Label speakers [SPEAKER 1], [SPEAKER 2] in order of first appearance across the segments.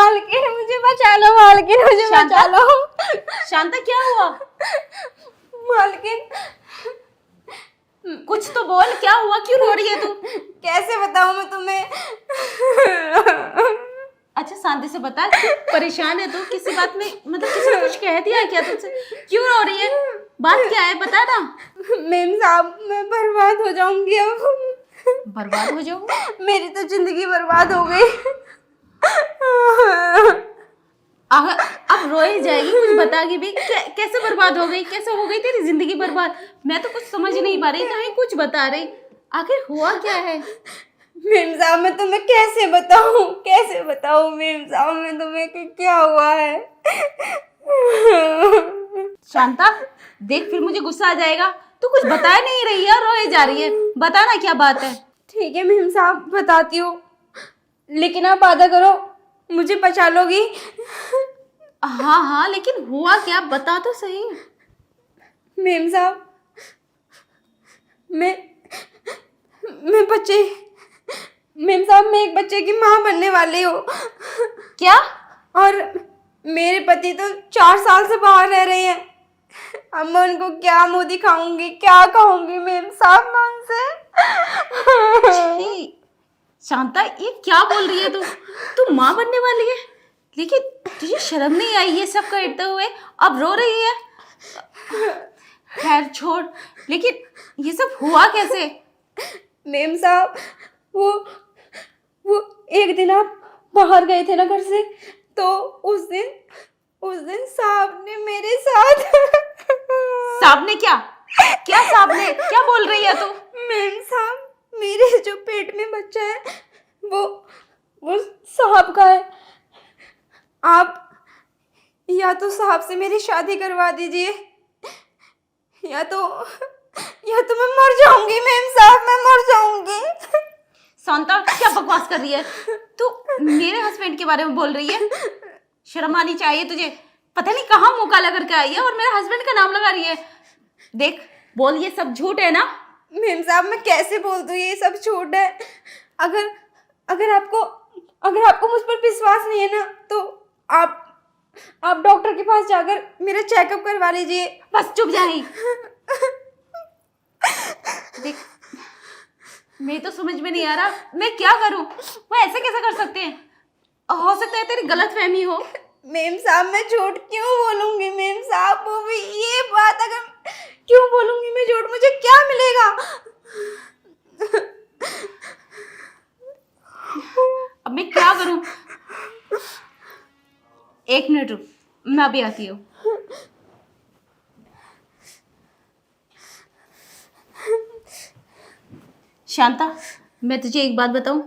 [SPEAKER 1] मालकिन मुझे बचा लो, मालकिन मुझे बचा लो।
[SPEAKER 2] शांता क्या हुआ?
[SPEAKER 1] मालकिन
[SPEAKER 2] कुछ तो बोल, क्या हुआ, क्यों रो रही है तू?
[SPEAKER 1] कैसे बताऊं मैं तुम्हें?
[SPEAKER 2] अच्छा शांति से बता, क्यों परेशान है तू? किसी बात में मतलब किसी ने कुछ कह दिया क्या तुझसे? क्यों रो रही है? बात क्या है बता ना।
[SPEAKER 1] मेम साहब मैं बर्बाद हो जाऊंगी अब।
[SPEAKER 2] बर्बाद हो जाऊँ?
[SPEAKER 1] मेरी तो जिंदगी बर्बाद हो गई।
[SPEAKER 2] अब रो ही जाएगी, कुछ बतागी भी। कैसे बर्बाद हो गई, कैसे हो गई तेरी जिंदगी बर्बाद? मैं तो कुछ समझ नहीं पा रही, ना ही कुछ बता रही। आखिर हुआ क्या है?
[SPEAKER 1] मेम साहब मैं तुम्हें कैसे बताऊं मेम साहब मैं तुम्हें कि क्या हुआ है।
[SPEAKER 2] शांता देख, फिर मुझे गुस्सा आ जाएगा। तू कुछ बता नहीं रही है, रोए जा रही है। बता ना क्या बात है।
[SPEAKER 1] ठीक है मेम साहब बताती हूँ, लेकिन आप वादा करो मुझे बचा लोगी।
[SPEAKER 2] हाँ हाँ, लेकिन हुआ क्या, बता तो सही।
[SPEAKER 1] मेम साहब मैं एक बच्चे की माँ बनने वाली हूँ।
[SPEAKER 2] क्या?
[SPEAKER 1] और मेरे पति तो 4 साल से बाहर रह रहे हैं। अब मैं उनको क्या मुंह दिखाऊंगी, क्या कहूंगी मेम साहब मैं उनसे?
[SPEAKER 2] छी, शांता ये क्या बोल रही है तू? तू माँ बनने वाली है, लेकिन तुझे शर्म नहीं आई ये सब करते हुए? अब रो रही है। खैर छोड़, लेकिन ये सब हुआ कैसे?
[SPEAKER 1] मेम साहब वो एक दिन आप बाहर गए थे ना घर से, तो उस दिन साहब ने मेरे साथ
[SPEAKER 2] साहब ने क्या? क्या साहब ने? क्या बोल रही है तू?
[SPEAKER 1] मेम साहब मेरे जो पेट में बच्चा है वो साहब का है। आप या तो साहब से मेरी शादी करवा दीजिए, या तो मैं मर जाऊंगी मेम साहब, मैं मर जाऊंगी।
[SPEAKER 2] शांता क्या बकवास कर रही है तू? मेरे हस्बैंड के बारे में बोल रही है? शर्म आनी चाहिए तुझे। पता नहीं कहाँ मुंह काला करके आई है और मेरे हस्बैंड का नाम लगा रही है। देख बोल, ये सब झूठ है ना?
[SPEAKER 1] मेम साहब मैं कैसे बोल दूं ये सब झूठ है? अगर आपको मुझ पर विश्वास नहीं है ना, तो आप डॉक्टर के पास जाकर मेरा चेकअप करवा लीजिए।
[SPEAKER 2] बस चुप जाही। देख मेरी तो समझ में नहीं आ रहा मैं क्या करूं। वो ऐसे कैसे कर सकते हैं? हो सकता है तेरी गलतफहमी हो।
[SPEAKER 1] मेम साहब मैं झूठ क्यों बोलूंगी मेम साहब? वो भी ये बात अगर क्यों बोलूंगी मैं झूठ, मुझे क्या मिलेगा?
[SPEAKER 2] अब मैं क्या करूं? 1 मिनट रुक, मैं अभी आती हूँ। शांता मैं तुझे एक बात बताऊं,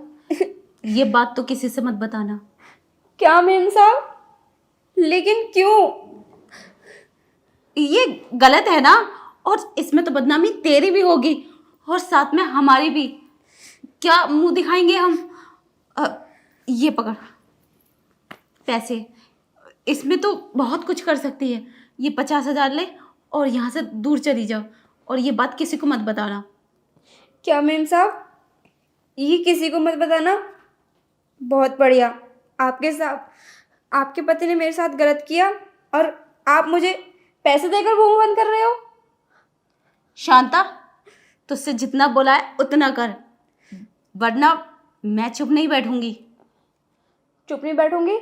[SPEAKER 2] ये बात तो किसी से मत बताना।
[SPEAKER 1] क्या मेम साहब? लेकिन क्यों?
[SPEAKER 2] ये गलत है ना, और इसमें तो बदनामी तेरी भी होगी और साथ में हमारी भी। क्या मुंह दिखाएंगे हम? ये पकड़ पैसे, इसमें तो बहुत कुछ कर सकती है। ये 50,000 ले और यहाँ से दूर चली जाओ, और ये बात किसी को मत बताना।
[SPEAKER 1] क्या मेम साहब ये किसी को मत बताना? बहुत बढ़िया, आपके पति ने मेरे साथ गलत किया और आप मुझे पैसे देकर मुंह बंद कर रहे हो।
[SPEAKER 2] शांता तुझसे जितना बोला है उतना कर, वरना मैं चुप नहीं बैठूंगी।
[SPEAKER 1] चुप नहीं बैठूंगी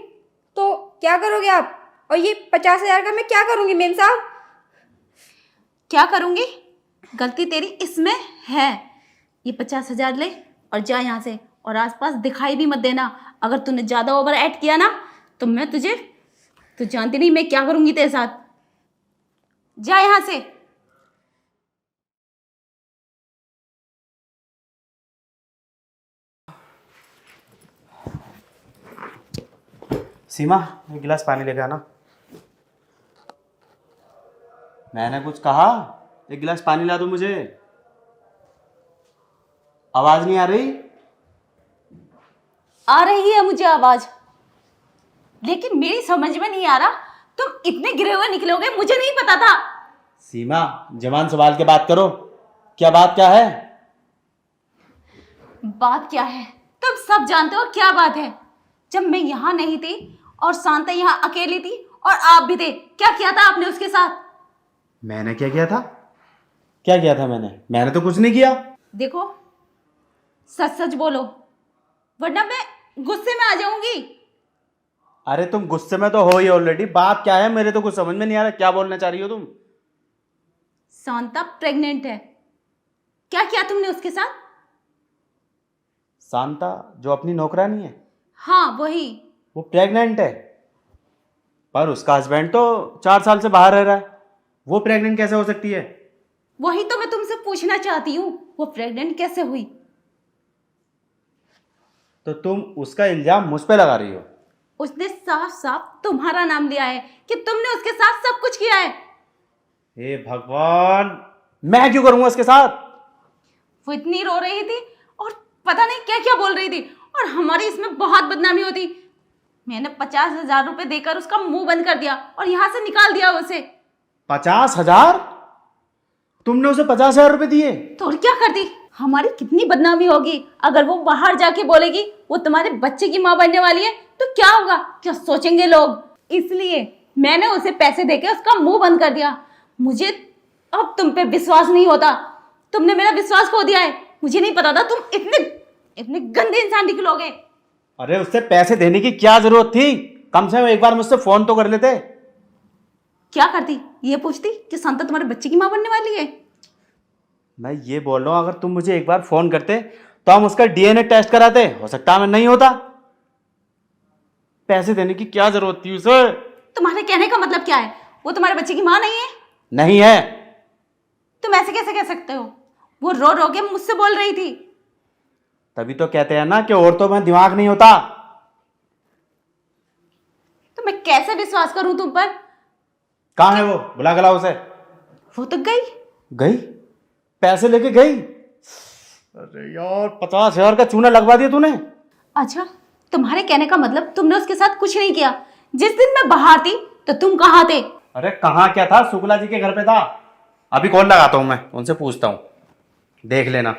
[SPEAKER 1] तो क्या करोगे आप? और ये 50,000 का मैं क्या करूंगी मेम साहब?
[SPEAKER 2] क्या करूंगी? गलती तेरी इसमें है। ये 50,000 ले और जा यहाँ से, और आसपास दिखाई भी मत देना। अगर तूने ज्यादा ओवर एक्ट किया ना तो मैं तुझे, तू जानती नहीं मैं क्या करूंगी तेरे साथ। जा यहाँ से।
[SPEAKER 3] सीमा एक गिलास पानी लेके आना। मैंने कुछ कहा? एक गिलास पानी ला दो मुझे। आवाज नहीं आ रही?
[SPEAKER 2] आ रही है मुझे आवाज, लेकिन मेरी समझ में नहीं आ रहा तुम इतने गिरे हुए निकलोगे, मुझे नहीं पता था।
[SPEAKER 3] सीमा जवान संभाल के बात करो। क्या बात क्या है?
[SPEAKER 2] बात क्या है तुम सब जानते हो क्या बात है। जब मैं यहाँ नहीं थी और शांता यहाँ अकेली थी और आप भी थे। क्या किया था आपने उसके साथ?
[SPEAKER 3] मैंने क्या किया था? क्या किया था मैंने तो कुछ नहीं किया।
[SPEAKER 2] देखो, सच सच बोलो, वरना मैं गुस्से में आ जाऊंगी।
[SPEAKER 3] अरे तुम गुस्से में तो हो ही ऑलरेडी। बात क्या है मेरे तो कुछ समझ में नहीं आ रहा, क्या बोलना चाह रही हो तुम?
[SPEAKER 2] शांता प्रेग्नेंट है। क्या किया तुमने उसके साथ?
[SPEAKER 3] शांता जो अपनी नौकरानी है,
[SPEAKER 2] हाँ वही।
[SPEAKER 3] वो प्रेग्नेंट है, पर उसका हस्बैंड तो 4 साल से बाहर रह रहा है। वो प्रेग्नेंट कैसे हो सकती है?
[SPEAKER 2] वही तो मैं तुमसे पूछना चाहती हूँ, वो प्रेग्नेंट कैसे हुई?
[SPEAKER 3] तो तुम उसका इल्जाम मुझ पे लगा रही हो।
[SPEAKER 2] उसने साफ साफ तुम्हारा नाम लिया है कि तुमने उसके साथ सब कुछ किया है।
[SPEAKER 3] हे भगवान, मैं क्यों करूंगा उसके साथ?
[SPEAKER 2] वो इतनी रो रही थी और पता नहीं क्या क्या बोल रही थी, और हमारी इसमें बहुत बदनामी होती। मैंने 50,000 रुपए देकर उसका मुंह बंद कर दिया और यहाँ से निकाल दिया उसे।
[SPEAKER 3] 50,000? तुमने उसे 50,000 रुपए दिए?
[SPEAKER 2] तो और क्या करती? हमारी कितनी बदनामी होगी अगर वो बाहर जाके बोलेगी वो तुम्हारे बच्चे की माँ बनने वाली है, तो क्या होगा? क्या सोचेंगे लोग? इसलिए मैंने उसे पैसे देके उसका मुंह बंद कर दिया। मुझे अब तुम पे विश्वास नहीं होता। तुमने मेरा विश्वास खो दिया है। मुझे नहीं पता था तुम इतने इतने गंदे इंसान निकलोगे।
[SPEAKER 3] अरे उससे पैसे देने की क्या जरूरत थी? कम से कम एक बार मुझसे फोन तो कर लेते।
[SPEAKER 2] क्या करती? ये पूछती कि शांता तुम्हारे बच्चे की माँ बनने वाली है।
[SPEAKER 3] मैं ये बोल रहा हूं, अगर तुम मुझे एक बार फोन करते तो हम उसका डीएनए टेस्ट कराते। हो सकता है मैं नहीं होता। पैसे देने की क्या जरूरत थी उसे?
[SPEAKER 2] तुम्हारे कहने का मतलब क्या है? वो तुम्हारे बच्चे की माँ नहीं है?
[SPEAKER 3] नहीं है।
[SPEAKER 2] तुम ऐसे कैसे कह सकते हो? वो रो रो के मुझसे बोल रही थी।
[SPEAKER 3] तभी तो कहते हैं ना कि औरतों में दिमाग नहीं होता।
[SPEAKER 2] तो मैं कैसे विश्वास करूं तुम पर?
[SPEAKER 3] कहाँ है वो? बुला के लाओ उसे।
[SPEAKER 2] वो तो गई।
[SPEAKER 3] गई? पैसे लेके गई? अरे यार, 50,000 का चूना लगवा दिया तूने।
[SPEAKER 2] अच्छा, तुम्हारे कहने का मतलब तुमने उसके साथ कुछ नहीं किया। जिस दिन मैं बाहर थी तो तुम कहाँ थे?
[SPEAKER 3] अरे कहाँ क्या था? शुक्ला जी के घर पे था। अभी कॉल लगाता हूं, मैं उनसे पूछता हूं, देख लेना।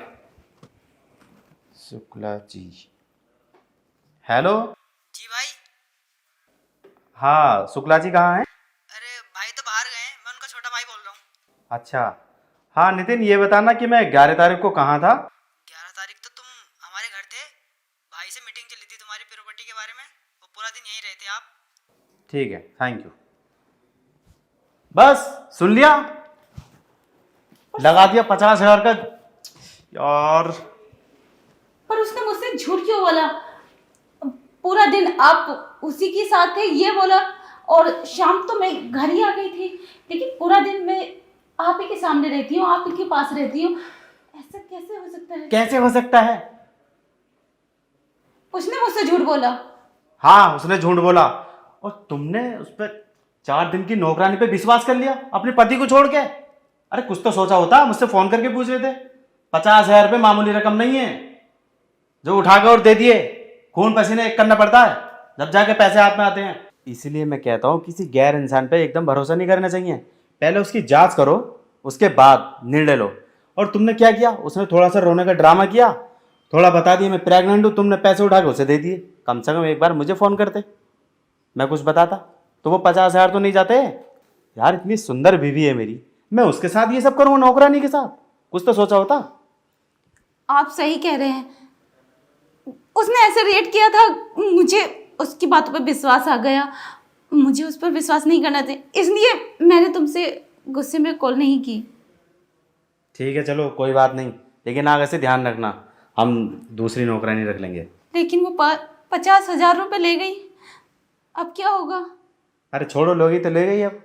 [SPEAKER 3] शुक्ला जी, हेलो।
[SPEAKER 4] जी भाई।
[SPEAKER 3] हाँ, शुक्ला जी कहाँ हैं?
[SPEAKER 4] अरे भाई तो बाहर गए हैं, मैं उनका छोटा भाई बोल रहा हूँ।
[SPEAKER 3] अच्छा, हाँ नितिन, ये बताना कि मैं 11 तारीख को कहाँ था?
[SPEAKER 4] 11 तारीख तो तुम हमारे घर थे। भाई से मीटिंग चली थी तुम्हारी प्रॉपर्टी के बारे में। वो पूरा दिन यहीं रहे थे आप।
[SPEAKER 3] ठीक है, थैंक यू। बस सुन लिया? लगा दिया 50,000 का। यार,
[SPEAKER 2] पर उसने मुझसे झूठ क्यों बोला? पूरा दिन आप उसी के साथ थे ये बोला, और शाम तो मैं घर ही आ गई थी, लेकिन पूरा दिन मैं आप ही के सामने रहती हूँ, आप ही के पास रहती हूँ। ऐसा कैसे हो सकता है?
[SPEAKER 3] कैसे हो सकता है?
[SPEAKER 2] उसने मुझसे झूठ बोला।
[SPEAKER 3] हाँ, उसने झूठ बोला, और तुमने उस पर 4 दिन की नौकरानी पे विश्वास कर लिया अपने पति को छोड़ के। अरे कुछ तो सोचा होता, मुझसे फोन करके पूछ रहे थे। 50,000 रुपये मामूली रकम नहीं है जो उठा के और दे दिए। खून पसीने एक करना पड़ता है जब जाके पैसे हाथ में आते हैं। इसीलिए मैं कहता हूँ किसी गैर इंसान पे एकदम भरोसा नहीं करना चाहिए। पहले उसकी जांच करो, उसके बाद निर्णय लो। और तुमने क्या किया? उसने थोड़ा सा रोने का ड्रामा किया, थोड़ा बता दिया मैं प्रेग्नेंट हूँ, तुमने पैसे उठा के उसे दे दिए। कम से कम एक बार मुझे फ़ोन करते, मैं कुछ बताता तो वो 50,000 तो नहीं जाते। यार, इतनी सुंदर बीवी है मेरी, मैं उसके साथ ये सब करूँगा नौकरानी के साथ? कुछ तो सोचा होता।
[SPEAKER 2] आप सही कह रहे हैं, उसने ऐसे रिएक्ट किया था, मुझे उसकी बातों पर विश्वास आ गया। मुझे उस पर विश्वास नहीं करना चाहिए, इसलिए मैंने तुमसे गुस्से में कॉल नहीं की।
[SPEAKER 3] ठीक है, चलो कोई बात नहीं, लेकिन आगे से ध्यान रखना, हम दूसरी नौकरानी रख लेंगे।
[SPEAKER 2] लेकिन वो 50,000 रुपये ले गई, अब क्या होगा?
[SPEAKER 3] अरे छोड़ो, लोगी तो ले गई अब।